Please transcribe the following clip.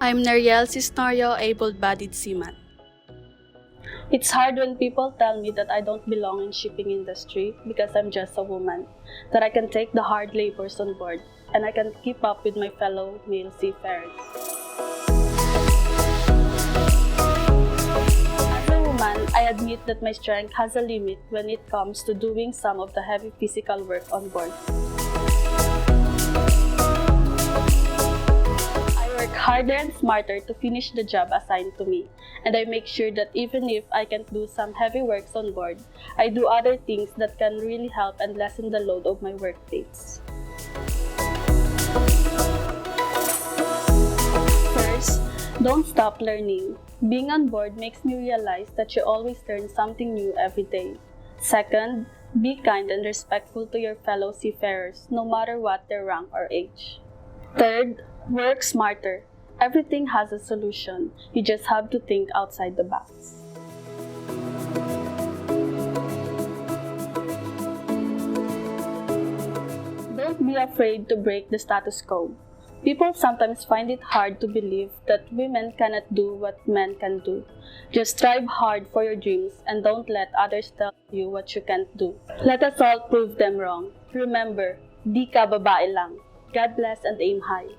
I'm Nerrel, Sisnorio, able-bodied seaman. It's hard when people tell me that I don't belong in shipping industry because I'm just a woman, that I can take the hard labors on board, and I can keep up with my fellow male seafarers. As a woman, I admit that my strength has a limit when it comes to doing some of the heavy physical work on board. Harder and smarter to finish the job assigned to me, and I make sure that even if I can't do some heavy works on board, I do other things that can really help and lessen the load of my workplace. First, don't stop learning. Being on board makes me realize that you always learn something new every day. Second, be kind and respectful to your fellow seafarers, no matter what their rank or age. Third, work smarter. Everything has a solution. You just have to think outside the box. Don't be afraid to break the status quo. People sometimes find it hard to believe that women cannot do what men can do. Just strive hard for your dreams and don't let others tell you what you can't do. Let us all prove them wrong. Remember, di ka babae lang. God bless and aim high.